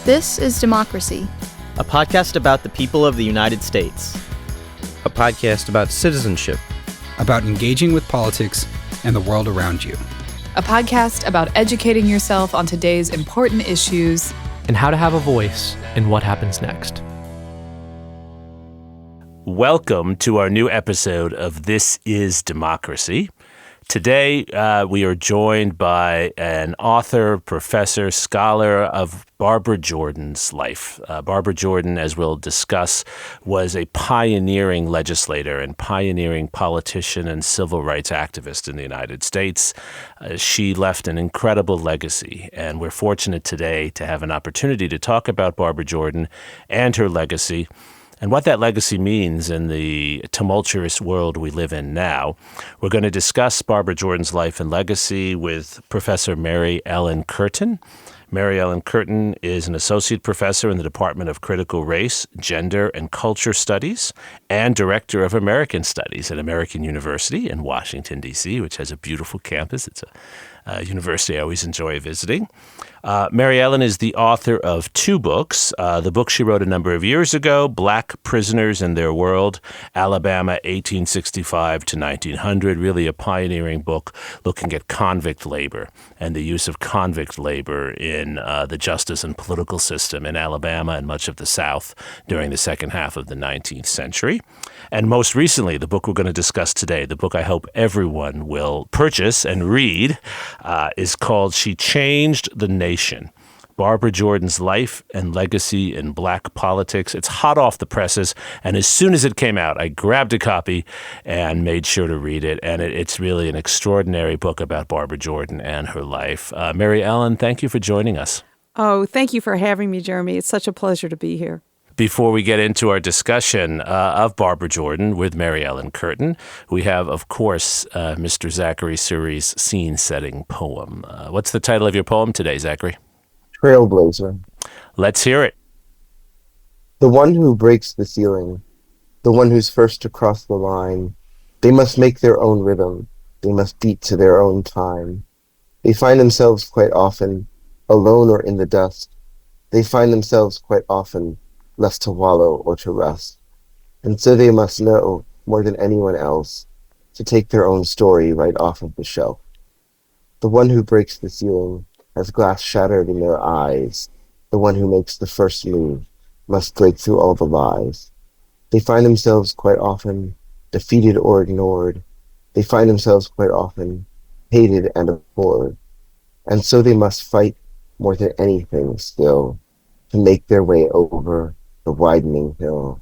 This is Democracy, a podcast about the people of the United States. A podcast about citizenship, about engaging with politics and the world around you. A podcast about educating yourself on today's important issues and how to have a voice in what happens next. Welcome to our new episode of This is Democracy. Today, we are joined by an author, professor, scholar of Barbara Jordan's life. Barbara Jordan, as we'll discuss, was a pioneering legislator and pioneering politician and civil rights activist in the United States. She left an incredible legacy, and we're fortunate today to have an opportunity to talk about Barbara Jordan and her legacy, and what that legacy means in the tumultuous world we live in now. We're going to discuss Barbara Jordan's life and legacy with Professor Mary Ellen Curtin. Mary Ellen Curtin is an associate professor in the Department of Critical Race, Gender, and Culture Studies and director of American Studies at American University in Washington, D.C., which has a beautiful campus. It's a university I always enjoy visiting. Mary Ellen is the author of two books. The book she wrote a number of years ago, Black Prisoners and Their World, Alabama, 1865 to 1900, really a pioneering book looking at convict labor and the use of convict labor in the justice and political system in Alabama and much of the South during the second half of the 19th century. And most recently, the book we're going to discuss today, the book I hope everyone will purchase and read, is called She Changed the Nation, Barbara Jordan's Life and Legacy in Black Politics. It's hot off the presses, and as soon as it came out, I grabbed a copy and made sure to read it, and it's really an extraordinary book about Barbara Jordan and her life. Mary Ellen, thank you for joining us. Oh, thank you for having me, Jeremy. It's such a pleasure to be here. Before we get into our discussion of Barbara Jordan with Mary Ellen Curtin, we have, of course, Mr. Zachary Suri's scene-setting poem. What's the title of your poem today, Zachary? Trailblazer. Let's hear it. The one who breaks the ceiling, the one who's first to cross the line, they must make their own rhythm, they must beat to their own time. They find themselves quite often alone or in the dust. They find themselves quite often less to wallow or to rest. And so they must know, more than anyone else, to take their own story right off of the shelf. The one who breaks the ceiling has glass shattered in their eyes. The one who makes the first move must break through all the lies. They find themselves quite often defeated or ignored. They find themselves quite often hated and abhorred. And so they must fight more than anything still to make their way over the widening hill.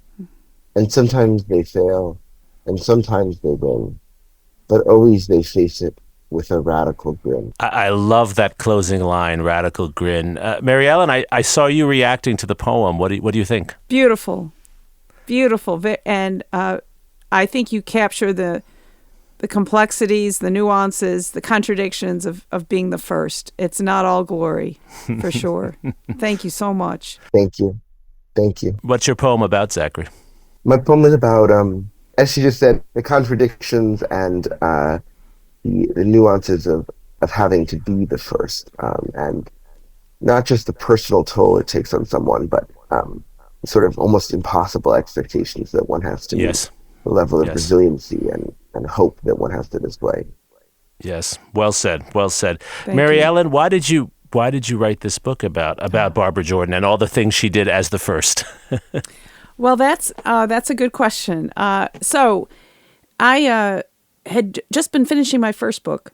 And sometimes they fail, and sometimes they win, but always they face it with a radical grin. I love that closing line, radical grin. Mary Ellen, I saw you reacting to the poem. What do you think? Beautiful. Beautiful. And I think you capture the complexities, the nuances, the contradictions of being the first. It's not all glory, for sure. Thank you so much. Thank you. Thank you. What's your poem about, Zachary? My poem is about, as she just said, the contradictions and the nuances of having to be the first, and not just the personal toll it takes on someone, but sort of almost impossible expectations that one has to meet, the level of resiliency and hope that one has to display. Yes, well said, well said. Thank Mary you. Ellen, why did you write this book about Barbara Jordan and all the things she did as the first? Well, that's a good question. So I had just been finishing my first book,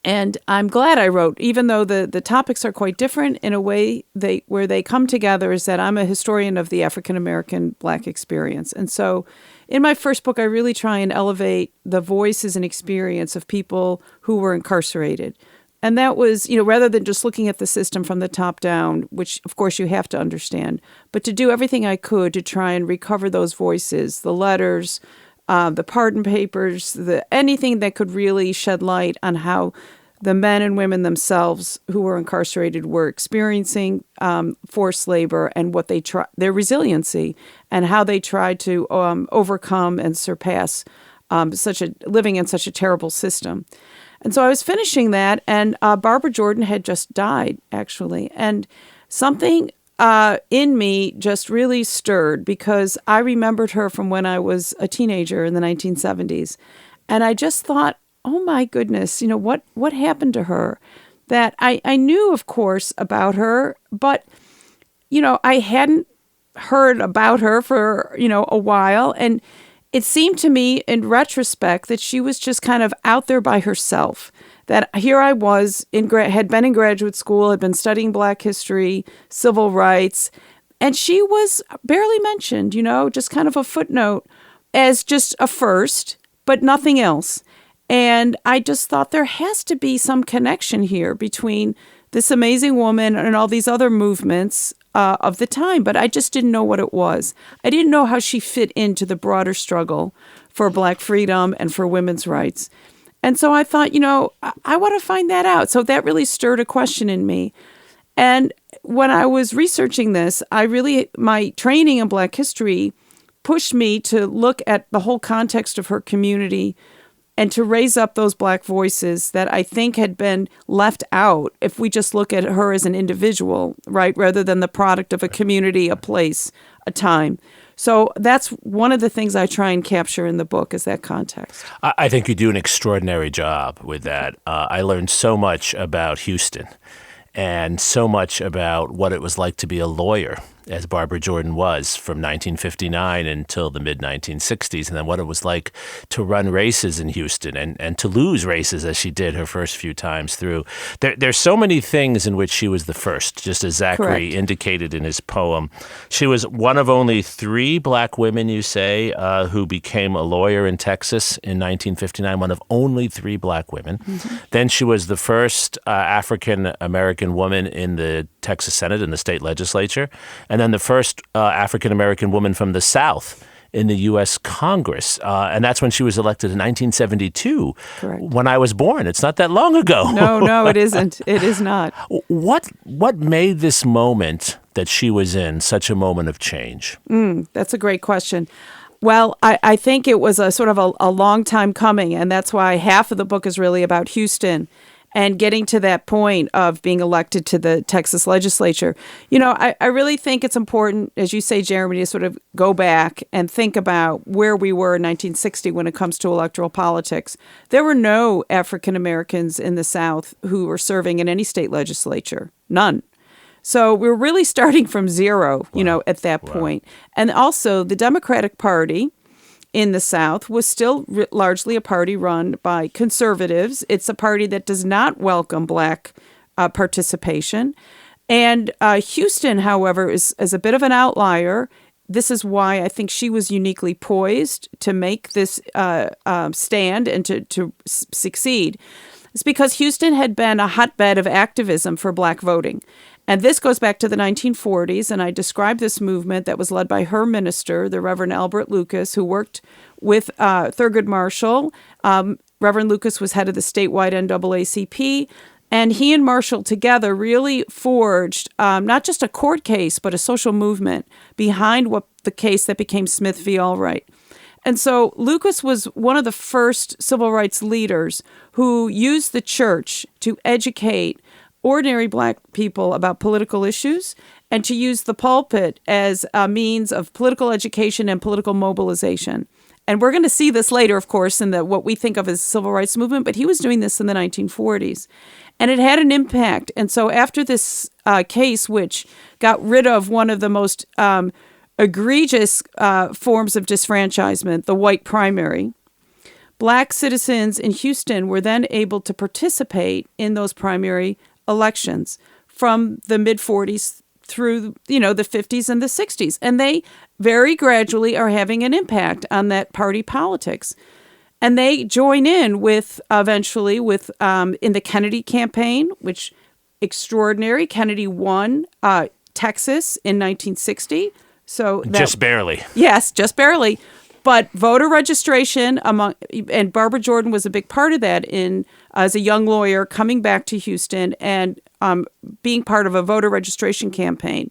and I'm glad I wrote, even though the topics are quite different in a way where they come together is that I'm a historian of the African-American Black experience. And so in my first book, I really try and elevate the voices and experience of people who were incarcerated. And that was, rather than just looking at the system from the top down, which of course you have to understand, but to do everything I could to try and recover those voices, the letters, the pardon papers, anything that could really shed light on how the men and women themselves who were incarcerated were experiencing forced labor and what their resiliency and how they tried to overcome and surpass living in such a terrible system. And so I was finishing that, and Barbara Jordan had just died, actually. And something in me just really stirred because I remembered her from when I was a teenager in the 1970s. And I just thought, oh my goodness, what happened to her? That I knew, of course, about her, but, I hadn't heard about her for, a while. And it seemed to me in retrospect that she was just kind of out there by herself. That here I was, had been in graduate school, had been studying Black history, civil rights, and she was barely mentioned, just kind of a footnote as just a first, but nothing else. And I just thought there has to be some connection here between this amazing woman and all these other movements of the time, but I just didn't know what it was. I didn't know how she fit into the broader struggle for Black freedom and for women's rights. And so I thought, I want to find that out. So that really stirred a question in me. And when I was researching this, my training in Black history pushed me to look at the whole context of her community and to raise up those Black voices that I think had been left out if we just look at her as an individual, right, rather than the product of a community, a place, a time. So that's one of the things I try and capture in the book is that context. I think you do an extraordinary job with that. I learned so much about Houston and so much about what it was like to be a lawyer, as Barbara Jordan was, from 1959 until the mid-1960s, and then what it was like to run races in Houston and to lose races as she did her first few times through. There's so many things in which she was the first, just as Zachary indicated in his poem. She was one of only 3 Black women, you say, who became a lawyer in Texas in 1959, one of only 3 Black women. Mm-hmm. Then she was the first African-American woman in the Texas Senate, in the state legislature, and then the first African-American woman from the South in the U.S. Congress. And that's when she was elected in 1972, Correct. When I was born. It's not that long ago. No, it isn't. It is not. What made this moment that she was in such a moment of change? That's a great question. Well, I think it was a sort of a long time coming, and that's why half of the book is really about Houston and getting to that point of being elected to the Texas legislature. I really think it's important, as you say, Jeremy, to sort of go back and think about where we were in 1960 when it comes to electoral politics. There were no African Americans in the South who were serving in any state legislature. None. So we're really starting from zero, at that point. And also the Democratic Party in the South was still largely a party run by conservatives. It's a party that does not welcome Black participation. And Houston, however, is a bit of an outlier. This is why I think she was uniquely poised to make this stand and to succeed. It's because Houston had been a hotbed of activism for Black voting. And this goes back to the 1940s, and I describe this movement that was led by her minister, the Reverend Albert Lucas, who worked with Thurgood Marshall. Reverend Lucas was head of the statewide NAACP, and he and Marshall together really forged not just a court case, but a social movement behind the case that became Smith v. Allwright. And so Lucas was one of the first civil rights leaders who used the church to educate ordinary Black people about political issues and to use the pulpit as a means of political education and political mobilization. And we're going to see this later, of course, in what we think of as the civil rights movement, but he was doing this in the 1940s. And it had an impact. And so after this case, which got rid of one of the most egregious forms of disfranchisement, the white primary, Black citizens in Houston were then able to participate in those primary elections from the mid-40s through, the 50s and the 60s. And they very gradually are having an impact on that party politics. And they join in eventually with in the Kennedy campaign, which extraordinary. Kennedy won Texas in 1960. So just barely. Yes, just barely. But voter registration and Barbara Jordan was a big part of that as a young lawyer coming back to Houston and being part of a voter registration campaign.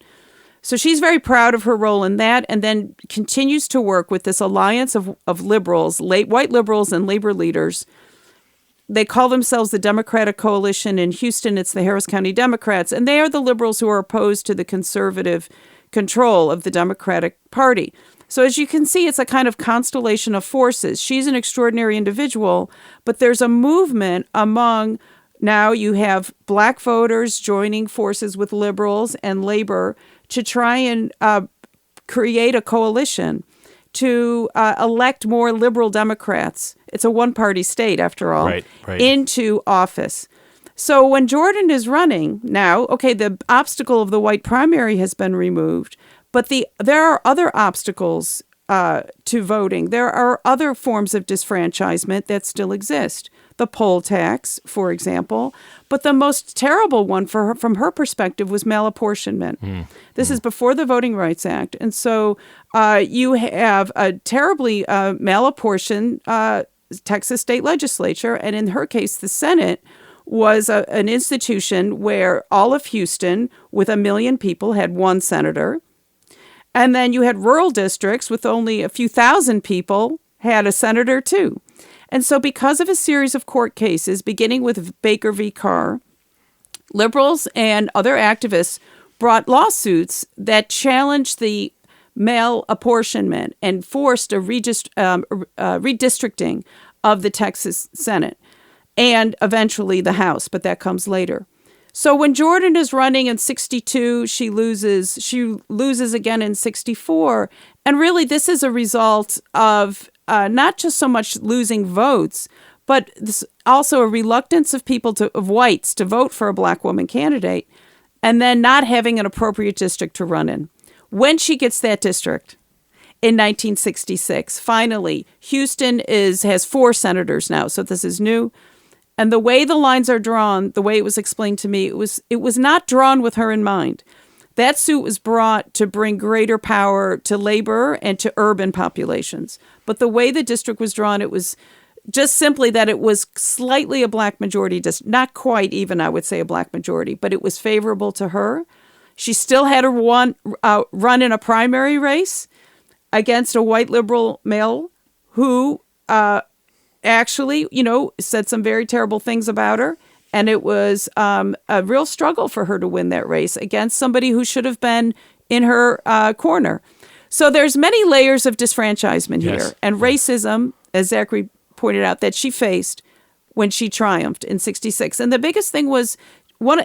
So she's very proud of her role in that, and then continues to work with this alliance of liberals, white liberals and labor leaders, they call themselves the Democratic Coalition. In Houston, it's the Harris County Democrats, and they are the liberals who are opposed to the conservative control of the Democratic Party. So as you can see, it's a kind of constellation of forces. She's an extraordinary individual, but there's a movement among, now you have black voters joining forces with liberals and labor to try and create a coalition to elect more liberal Democrats. It's a one-party state, after all, right. into office. So when Jordan is running now, okay, the obstacle of the white primary has been removed, but there are other obstacles to voting. There are other forms of disfranchisement that still exist. The poll tax, for example. But the most terrible one for her, from her perspective, was malapportionment. This is before the Voting Rights Act. And so you have a terribly malapportioned Texas state legislature. And in her case, the Senate was an institution where all of Houston, with 1 million people, had one senator. And then you had rural districts with only a few thousand people, had a senator too. And so because of a series of court cases, beginning with Baker v. Carr, liberals and other activists brought lawsuits that challenged the malapportionment and forced a redistricting of the Texas Senate and eventually the House, but that comes later. So when Jordan is running in 62, she loses again in 64. And really, this is a result of not just so much losing votes, but also a reluctance of of whites to vote for a black woman candidate, and then not having an appropriate district to run in. When she gets that district in 1966, finally, Houston has 4 senators now, so this is new. And the way the lines are drawn, the way it was explained to me, it was not drawn with her in mind. That suit was brought to bring greater power to labor and to urban populations. But the way the district was drawn, it was just simply that it was slightly a black majority, not quite even, I would say, a black majority, but it was favorable to her. She still had to run in a primary race against a white liberal male who actually, said some very terrible things about her. And it was a real struggle for her to win that race against somebody who should have been in her corner. So there's many layers of disfranchisement here. And racism, as Zachary pointed out, that she faced when she triumphed in 66. And the biggest thing was,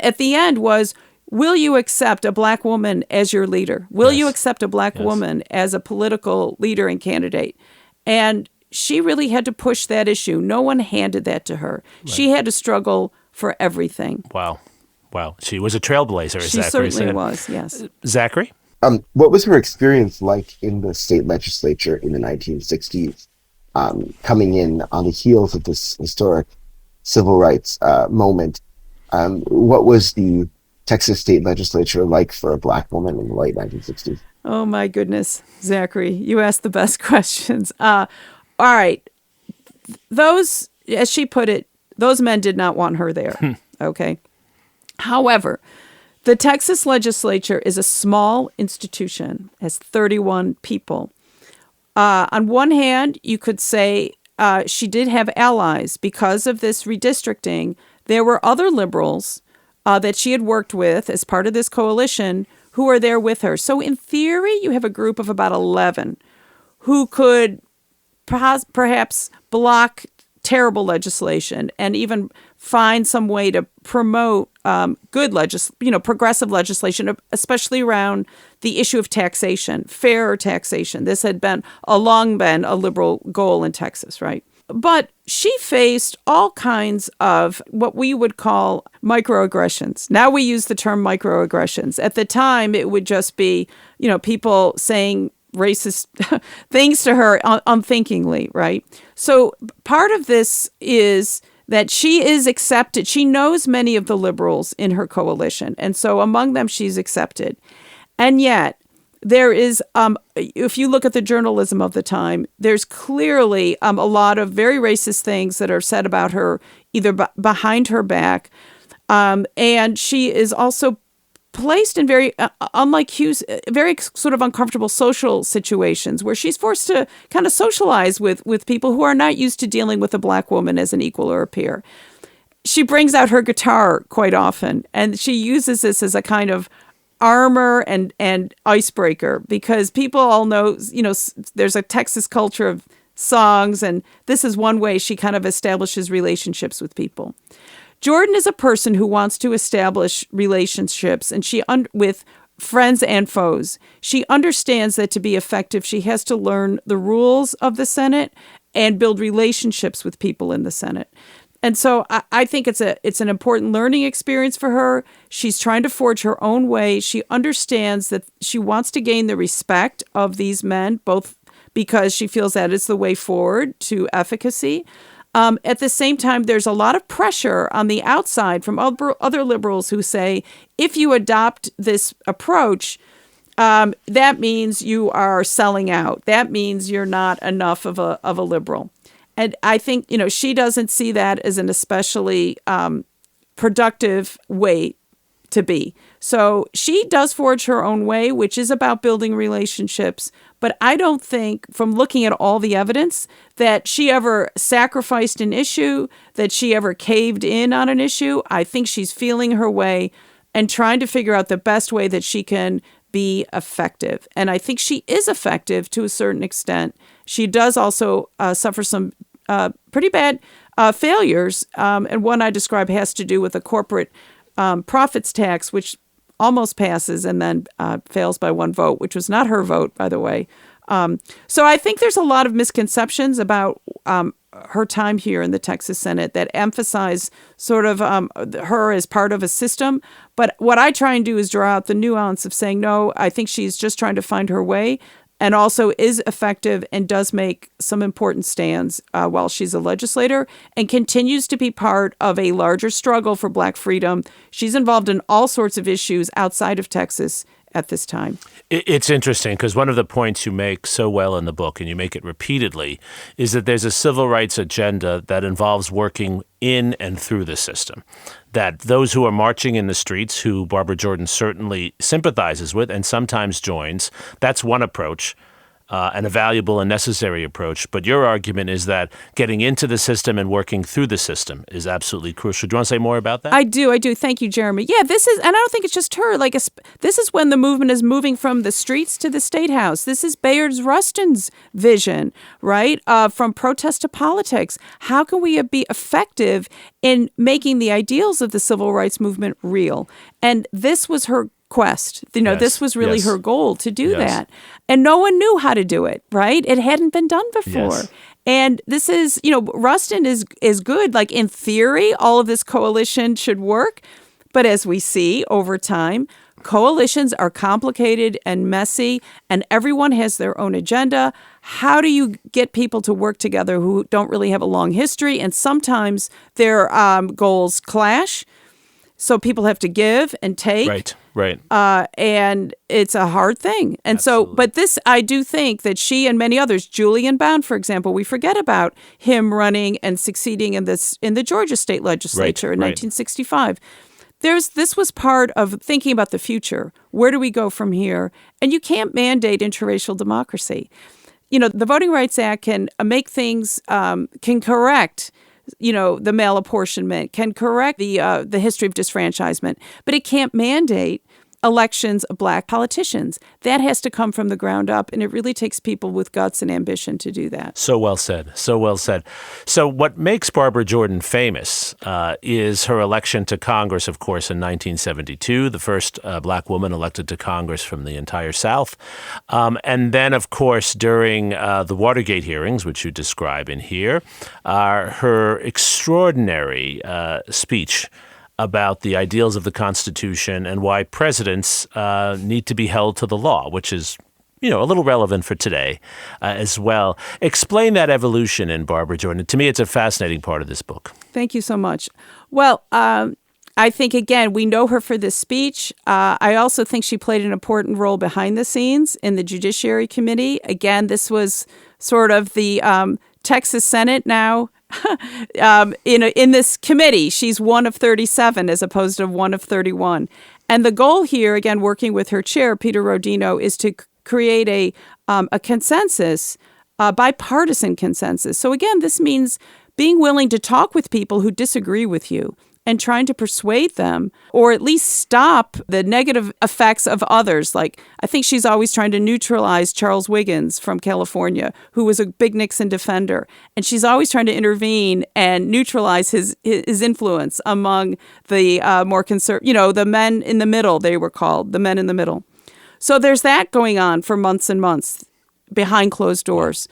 at the end was, will you accept a black woman as your leader? Will you accept a black woman as a political leader and candidate? And she really had to push that issue. No one handed that to her. Right. She had to struggle for everything. Wow. She was a trailblazer, as Zachary said. She certainly was, yes. Zachary? What was her experience like in the state legislature in the 1960s, coming in on the heels of this historic civil rights moment? What was the Texas state legislature like for a black woman in the late 1960s? Oh, my goodness, Zachary, you asked the best questions. All right. Those, as she put it, those men did not want her there. Okay. However, the Texas legislature is a small institution, has 31 people. On one hand, you could say she did have allies because of this redistricting. There were other liberals that she had worked with as part of this coalition who are there with her. So in theory, you have a group of about 11 who could perhaps block terrible legislation and even find some way to promote good progressive legislation, especially around the issue of taxation, fairer taxation. This had long been a liberal goal in Texas, right? But she faced all kinds of what we would call microaggressions. Now we use the term microaggressions. At the time, it would just be, people saying racist things to her unthinkingly, right? So part of this is that she is accepted. She knows many of the liberals in her coalition. And so among them, she's accepted. And yet there is, if you look at the journalism of the time, there's clearly a lot of very racist things that are said about her, either behind her back. And she is also placed in very, unlike Hughes, very sort of uncomfortable social situations where she's forced to kind of socialize with people who are not used to dealing with a Black woman as an equal or a peer. She brings out her guitar quite often, and she uses this as a kind of armor and icebreaker, because people all know, there's a Texas culture of songs, and this is one way she kind of establishes relationships with people. Jordan is a person who wants to establish relationships, and with friends and foes. She understands that to be effective, she has to learn the rules of the Senate and build relationships with people in the Senate. And so I think it's an important learning experience for her. She's trying to forge her own way. She understands that she wants to gain the respect of these men, both because she feels that it's the way forward to efficacy. At the same time, there's a lot of pressure on the outside from other liberals who say, if you adopt this approach, that means you are selling out. That means you're not enough of a liberal. And I think, she doesn't see that as an especially productive way to be. So she does forge her own way, which is about building relationships. But I don't think, from looking at all the evidence, that she ever sacrificed an issue, that she ever caved in on an issue. I think she's feeling her way and trying to figure out the best way that she can be effective. And I think she is effective to a certain extent. She does also suffer some pretty bad failures. And one I describe has to do with a corporate profits tax, which almost passes and then fails by one vote, which was not her vote, by the way. So I think there's a lot of misconceptions about her time here in the Texas Senate that emphasize sort of her as part of a system. But what I try and do is draw out the nuance of saying, no, I think she's just trying to find her way, and also is effective and does make some important stands while she's a legislator, and continues to be part of a larger struggle for Black freedom. She's involved in all sorts of issues outside of Texas at this time. It's interesting because one of the points you make so well in the book, and you make it repeatedly, is that there's a civil rights agenda that involves working in and through the system. That those who are marching in the streets, who Barbara Jordan certainly sympathizes with and sometimes joins, that's one approach. And a valuable and necessary approach. But your argument is that getting into the system and working through the system is absolutely crucial. Do you want to say more about that? I do. Thank you, Jeremy. Yeah, this is, and I don't think it's just her. This is when the movement is moving from the streets to the State House. This is Bayard Rustin's vision, right? From protest to politics. How can we be effective in making the ideals of the civil rights movement real? And this was her quest. This was really her goal to do that. And no one knew how to do it, right? It hadn't been done before. Yes. And this is, Rustin is good. Like, in theory, all of this coalition should work. But as we see over time, coalitions are complicated and messy, and everyone has their own agenda. How do you get people to work together who don't really have a long history? And sometimes their goals clash. So people have to give and take. Right. And it's a hard thing. And Absolutely. But this, I do think that she and many others, Julian Bond, for example, we forget about him running and succeeding in the Georgia state legislature in 1965. This was part of thinking about the future. Where do we go from here? And you can't mandate interracial democracy. The Voting Rights Act can make things, can correct the male apportionment, can correct the history of disfranchisement, but it can't mandate elections of Black politicians. That has to come from the ground up, and it really takes people with guts and ambition to do that. So well said. So well said. So what makes Barbara Jordan famous is her election to Congress, of course, in 1972, the first Black woman elected to Congress from the entire South. And then, of course, during the Watergate hearings, which you describe in here, her extraordinary speech about the ideals of the Constitution and why presidents need to be held to the law, which is, a little relevant for today as well. Explain that evolution in Barbara Jordan. To me, it's a fascinating part of this book. Thank you so much. Well, I think, again, we know her for this speech. I also think she played an important role behind the scenes in the Judiciary Committee. Again, this was sort of the Texas Senate now in this committee. She's one of 37 as opposed to one of 31. And the goal here, again, working with her chair, Peter Rodino, is to create a consensus, bipartisan consensus. So again, this means being willing to talk with people who disagree with you and trying to persuade them or at least stop the negative effects of others. Like, I think she's always trying to neutralize Charles Wiggins from California, who was a big Nixon defender. And she's always trying to intervene and neutralize his influence among the more conservative, the men in the middle, they were called, the men in the middle. So there's that going on for months and months behind closed doors.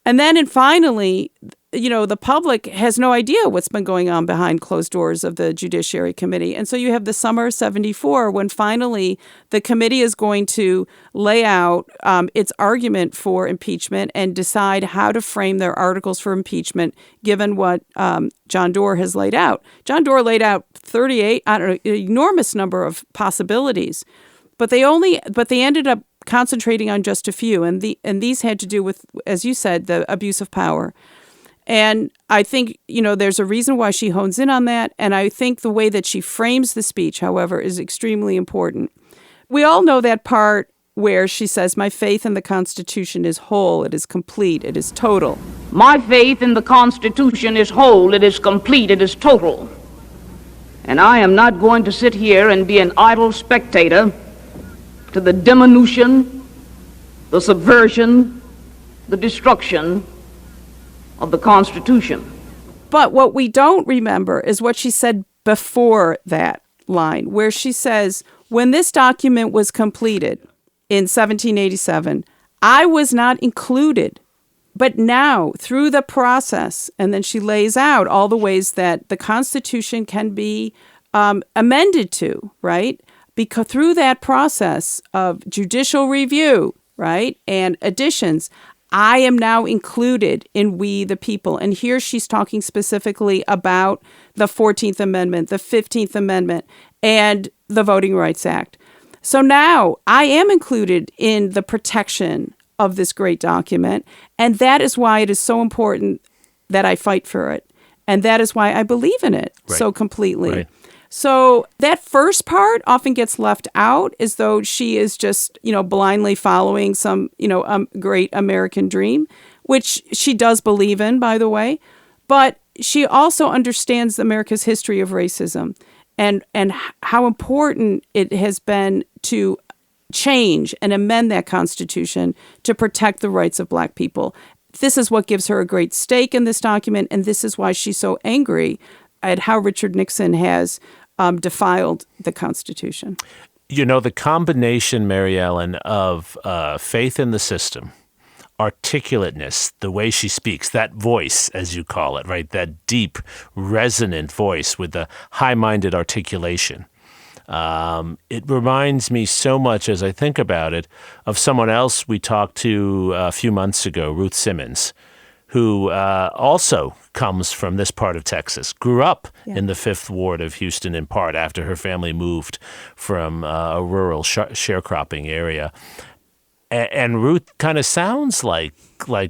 And finally, the public has no idea what's been going on behind closed doors of the Judiciary Committee. And so you have the summer of 74 when finally the committee is going to lay out its argument for impeachment and decide how to frame their articles for impeachment, given what John Doerr has laid out. John Doerr laid out 38, an enormous number of possibilities, but they ended up concentrating on just a few. And these had to do with, as you said, the abuse of power. And I think, there's a reason why she hones in on that. And I think the way that she frames the speech, however, is extremely important. We all know that part where she says, "My faith in the Constitution is whole, it is complete, it is total." My faith in the Constitution is whole, it is complete, it is total. And I am not going to sit here and be an idle spectator to the diminution, the subversion, the destruction of the Constitution. But what we don't remember is what she said before that line, where she says, when this document was completed in 1787, I was not included. But now, through the process, and then she lays out all the ways that the Constitution can be amended to, right? Because through that process of judicial review, right, and additions, I am now included in we the people. And here she's talking specifically about the 14th Amendment, the 15th Amendment, and the Voting Rights Act. So now I am included in the protection of this great document. And that is why it is so important that I fight for it. And that is why I believe in it so completely. Right. So that first part often gets left out as though she is just, blindly following some, great American dream, which she does believe in, by the way. But she also understands America's history of racism and how important it has been to change and amend that Constitution to protect the rights of Black people. This is what gives her a great stake in this document, and this is why she's so angry at how Richard Nixon has defiled the Constitution. The combination, Mary Ellen, of faith in the system, articulateness, the way she speaks, that voice, as you call it, right? That deep, resonant voice with the high-minded articulation. It reminds me so much, as I think about it, of someone else we talked to a few months ago, Ruth Simmons, who also comes from this part of Texas, grew up in the 5th Ward of Houston in part after her family moved from a rural sharecropping area. And Ruth kind of sounds like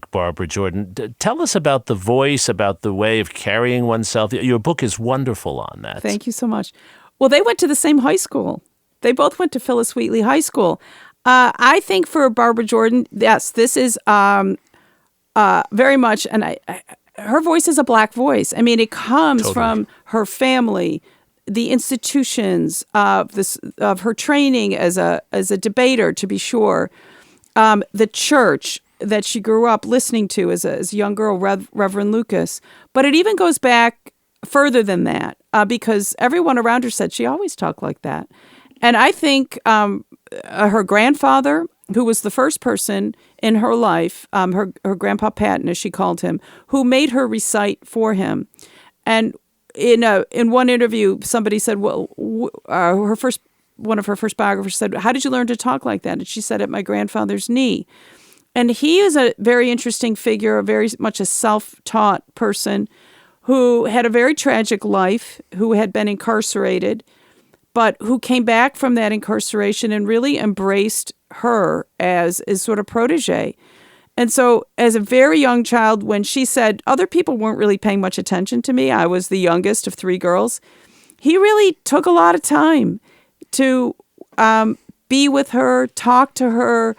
Barbara Jordan. Tell us about the voice, about the way of carrying oneself. Your book is wonderful on that. Thank you so much. Well, they went to the same high school. They both went to Phyllis Wheatley High School. I think for Barbara Jordan, yes, this is very much, and her voice is a Black voice. I mean, it comes from her family, the institutions of her training as a debater, to be sure, the church that she grew up listening to as a young girl, Reverend Lucas. But it even goes back further than that, because everyone around her said she always talked like that. And I think her grandfather, who was the first person in her life, her grandpa Patton, as she called him, who made her recite for him. And in one interview, somebody said, well, one of her first biographers said, how did you learn to talk like that? And she said, at my grandfather's knee. And he is a very interesting figure, very much a self-taught person who had a very tragic life, who had been incarcerated, but who came back from that incarceration and really embraced her as sort of protege. And so as a very young child, when she said other people weren't really paying much attention to me, I was the youngest of 3 girls, he really took a lot of time to be with her, talk to her,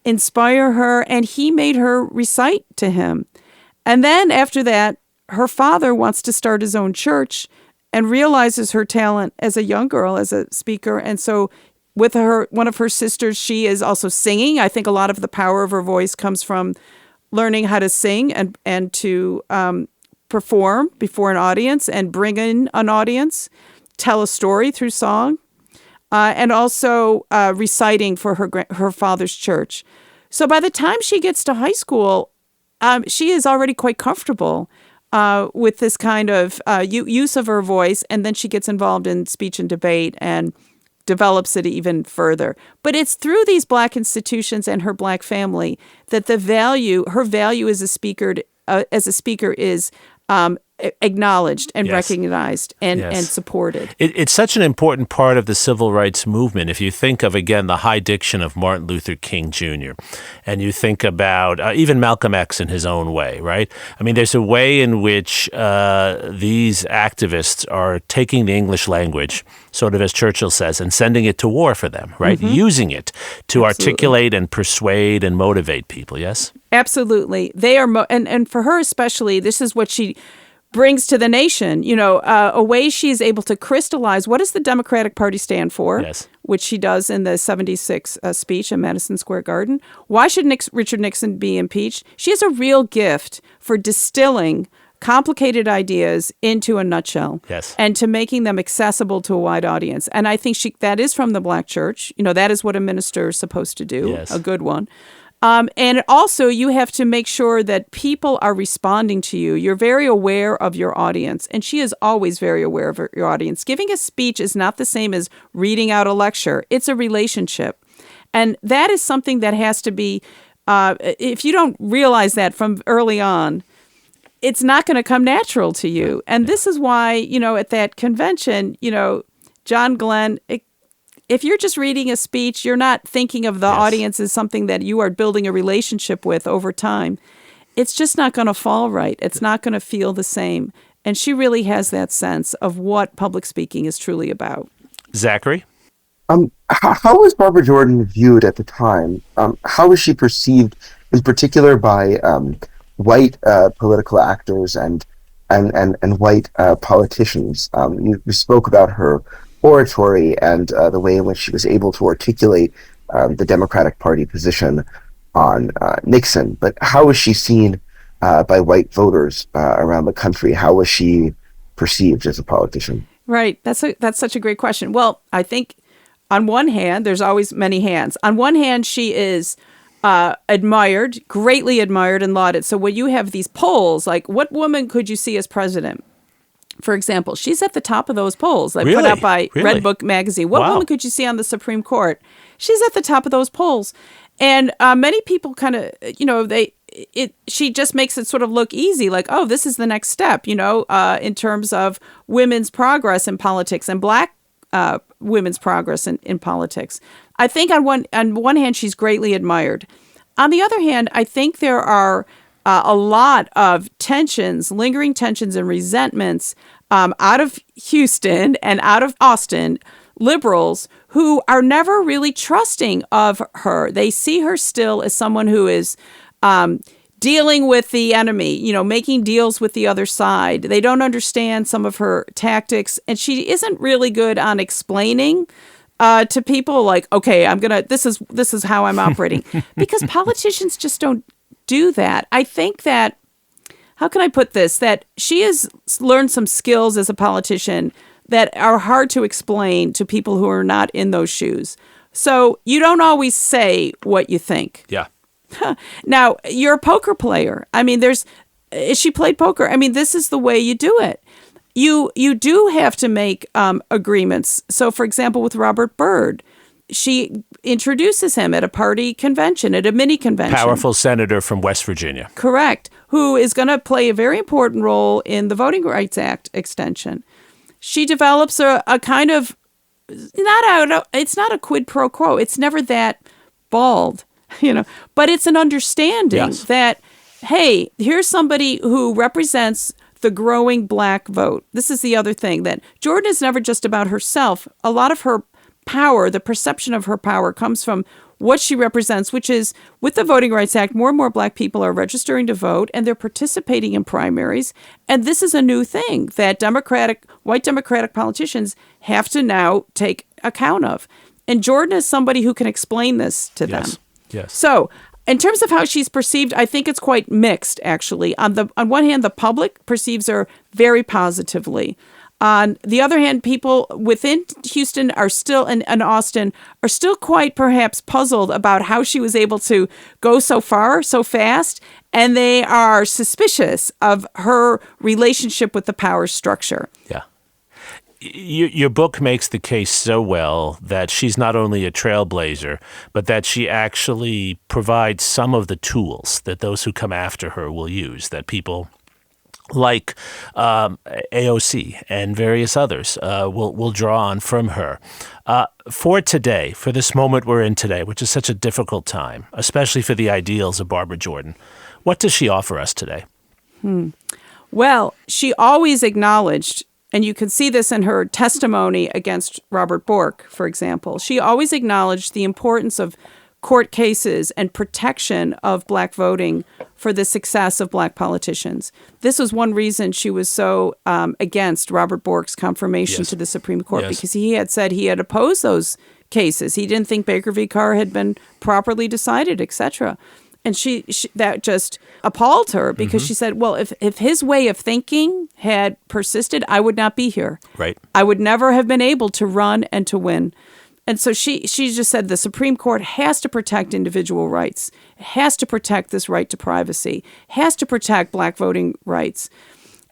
inspire her, and he made her recite to him. And then after that, her father wants to start his own church and realizes her talent as a young girl, as a speaker. And so with her, one of her sisters, she is also singing. I think a lot of the power of her voice comes from learning how to sing and to perform before an audience and bring in an audience, tell a story through song, and also reciting for her father's church. So by the time she gets to high school, she is already quite comfortable with this kind of use of her voice, and then she gets involved in speech and debate and develops it even further. But it's through these Black institutions and her Black family that her value as a speaker is acknowledged and recognized and supported. It's such an important part of the civil rights movement. If you think of, again, the high diction of Martin Luther King Jr., and you think about even Malcolm X in his own way, right? I mean, there's a way in which these activists are taking the English language, sort of as Churchill says, and sending it to war for them, right? Mm-hmm. Using it to articulate and persuade and motivate people, yes? Absolutely. They are, and for her especially, this is what she brings to the nation, a way she is able to crystallize what does the Democratic Party stand for, yes, which she does in the 76 speech in Madison Square Garden. Why should Richard Nixon be impeached? She has a real gift for distilling complicated ideas into a nutshell, yes, and to making them accessible to a wide audience. And I think that is from the Black church. That is what a minister is supposed to do, yes, a good one. And also, you have to make sure that people are responding to you. You're very aware of your audience, and she is always very aware of your audience. Giving a speech is not the same as reading out a lecture. It's a relationship. And that is something that has to be, if you don't realize that from early on, it's not going to come natural to you. And this is why, at that convention, John Glenn, if you're just reading a speech, you're not thinking of the audience as something that you are building a relationship with over time. It's just not going to fall right. It's not going to feel the same. And she really has that sense of what public speaking is truly about. Zachary? How was Barbara Jordan viewed at the time? How was she perceived, in particular, by white political actors and white politicians? You spoke about her oratory and the way in which she was able to articulate the Democratic Party position on Nixon. But how was she seen by white voters around the country? How was she perceived as a politician? Right. That's such a great question. Well, I think on one hand, there's always many hands. On one hand, she is admired, greatly admired and lauded. So when you have these polls, like what woman could you see as president? For example, she's at the top of those polls that put out by Red Book magazine. What woman could you see on the Supreme Court? She's at the top of those polls. And many people kind of, she just makes it sort of look easy, like, oh, this is the next step, in terms of women's progress in politics and Black women's progress in politics. I think on one hand, she's greatly admired. On the other hand, I think there are a lot of lingering tensions and resentments out of Houston and out of Austin, liberals who are never really trusting of her. They see her still as someone who is dealing with the enemy, making deals with the other side. They don't understand some of her tactics, and she isn't really good on explaining to people like, okay, this is how I'm operating, because politicians just don't do that. I think that, how can I put this, that she has learned some skills as a politician that are hard to explain to people who are not in those shoes. So you don't always say what you think. Yeah. Now, you're a poker player. I mean, she played poker. I mean, this is the way you do it. You do have to make agreements. So, for example, with Robert Byrd, she introduces him at a party convention, at a mini convention. Powerful senator from West Virginia. Correct. Who is going to play a very important role in the Voting Rights Act extension. She develops a kind of, it's not a quid pro quo. It's never that bald. but it's an understanding Yes. that, hey, here's somebody who represents the growing black vote. This is the other thing, that Jordan is never just about herself. A lot of her power, the perception of her power, comes from what she represents, which is, with the Voting Rights Act, more and more black people are registering to vote, and they're participating in primaries. And this is a new thing that white Democratic politicians have to now take account of. And Jordan is somebody who can explain this to them. Yes. So, in terms of how she's perceived, I think it's quite mixed, actually. On one hand, the public perceives her very positively. On the other hand, people within Houston are still, and Austin, are still quite perhaps puzzled about how she was able to go so far, so fast, and they are suspicious of her relationship with the power structure. Yeah. Your book makes the case so well that she's not only a trailblazer, but that she actually provides some of the tools that those who come after her will use, that people like AOC and various others will draw on from her. For today, for this moment we're in today, which is such a difficult time, especially for the ideals of Barbara Jordan, what does she offer us today? Well, she always acknowledged, and you can see this in her testimony against Robert Bork, for example, she always acknowledged the importance of court cases and protection of black voting for the success of black politicians. This was one reason she was so against Robert Bork's confirmation to the Supreme Court, because he had said he had opposed those cases. He didn't think Baker v. Carr had been properly decided, etc. And she that just appalled her, because she said, well, if his way of thinking had persisted, I would not be here. Right. I would never have been able to run and to win. And so she just said the Supreme Court has to protect individual rights, has to protect this right to privacy, has to protect black voting rights.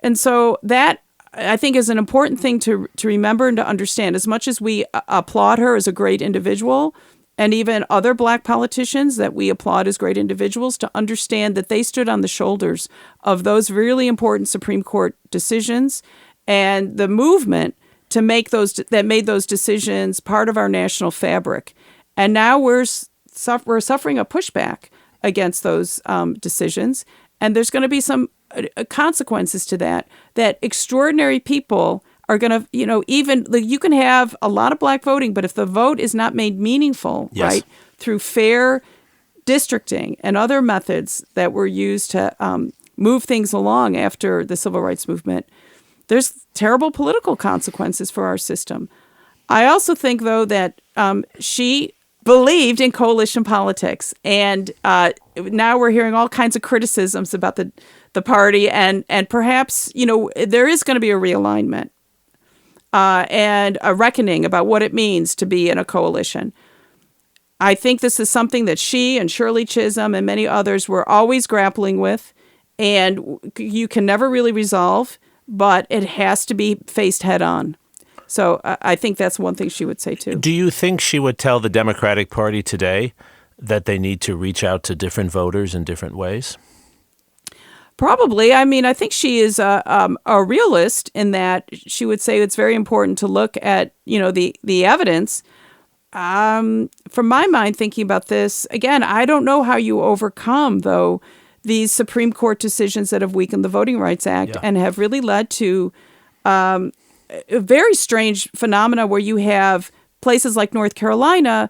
And so that, I think, is an important thing to remember and to understand. As much as we applaud her as a great individual, and even other black politicians that we applaud as great individuals, to understand that they stood on the shoulders of those really important Supreme Court decisions, and the movement to make that made those decisions part of our national fabric. And now we're suffering a pushback against those decisions, and there's going to be some consequences to that extraordinary people are going to, you can have a lot of black voting, but if the vote is not made meaningful, right, through fair districting and other methods that were used to move things along after the civil rights movement, there's terrible political consequences for our system. I also think, though, that she believed in coalition politics, and now we're hearing all kinds of criticisms about the party, and perhaps, there is going to be a realignment and a reckoning about what it means to be in a coalition. I think this is something that she and Shirley Chisholm and many others were always grappling with, and you can never really resolve, but it has to be faced head on. So I think that's one thing she would say, too. Do you think she would tell the Democratic Party today that they need to reach out to different voters in different ways? Probably. I mean, I think she is a realist in that she would say it's very important to look at, the evidence. From my mind, thinking about this, again, I don't know how you overcome, though, these Supreme Court decisions that have weakened the Voting Rights Act and have really led to a very strange phenomena where you have places like North Carolina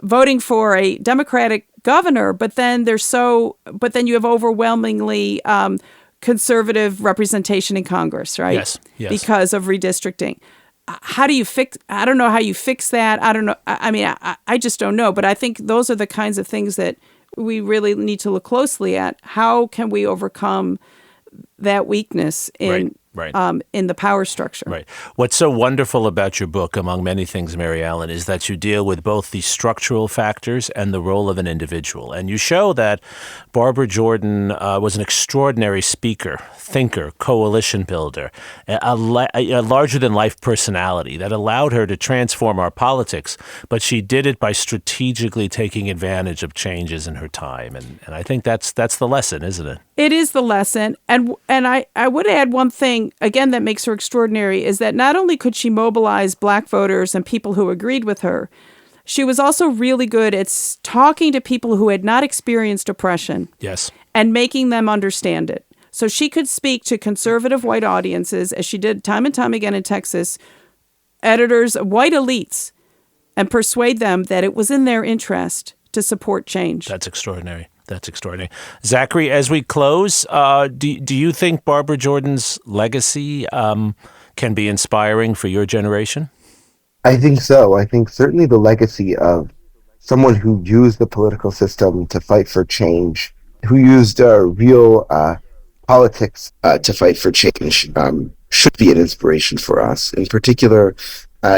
voting for a Democratic governor, but then you have overwhelmingly conservative representation in Congress, right? Yes. Because of redistricting. I don't know how you fix that. I don't know. I mean, I just don't know. But I think those are the kinds of things that we really need to look closely at. How can we overcome that weakness in the power structure? Right. What's so wonderful about your book, among many things, Mary Ellen, is that you deal with both the structural factors and the role of an individual. And you show that Barbara Jordan was an extraordinary speaker, thinker, coalition builder, a larger-than-life personality that allowed her to transform our politics, but she did it by strategically taking advantage of changes in her time. And I think that's the lesson, isn't it? It is the lesson. And I would add one thing, again, that makes her extraordinary, is that not only could she mobilize black voters and people who agreed with her, She was also really good at talking to people who had not experienced oppression. Yes. And making them understand it. So she could speak to conservative white audiences, as she did time and time again in Texas, editors, white elites, and persuade them that it was in their interest to support change. That's extraordinary. That's extraordinary. Zachary, as we close, do you think Barbara Jordan's legacy can be inspiring for your generation? I think so. I think certainly the legacy of someone who used the political system to fight for change, who used real politics to fight for change, should be an inspiration for us. In particular,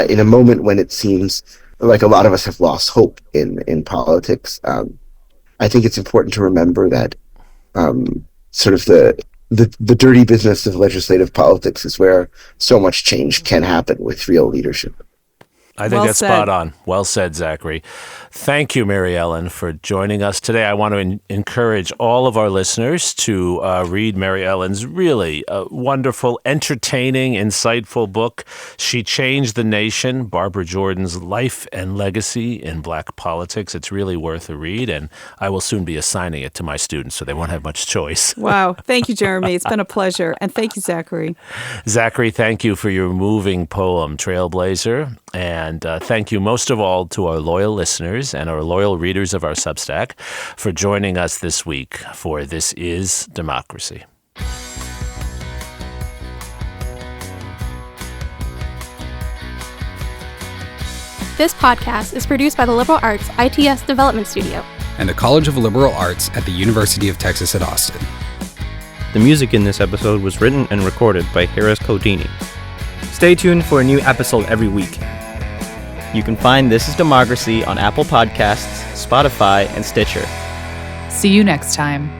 in a moment when it seems like a lot of us have lost hope in politics, I think it's important to remember that sort of the dirty business of legislative politics is where so much change can happen with real leadership. I think that's spot on. Well said, Zachary. Thank you, Mary Ellen, for joining us today. I want to encourage all of our listeners to read Mary Ellen's really wonderful, entertaining, insightful book, She Changed the Nation, Barbara Jordan's Life and Legacy in Black Politics. It's really worth a read, and I will soon be assigning it to my students, so they won't have much choice. Wow. Thank you, Jeremy. It's been a pleasure. And thank you, Zachary. Zachary, thank you for your moving poem, Trailblazer. And thank you most of all to our loyal listeners and our loyal readers of our Substack for joining us this week for This Is Democracy. This podcast is produced by the Liberal Arts ITS Development Studio and the College of Liberal Arts at the University of Texas at Austin. The music in this episode was written and recorded by Harris Codini. Stay tuned for a new episode every week. You can find This is Democracy on Apple Podcasts, Spotify, and Stitcher. See you next time.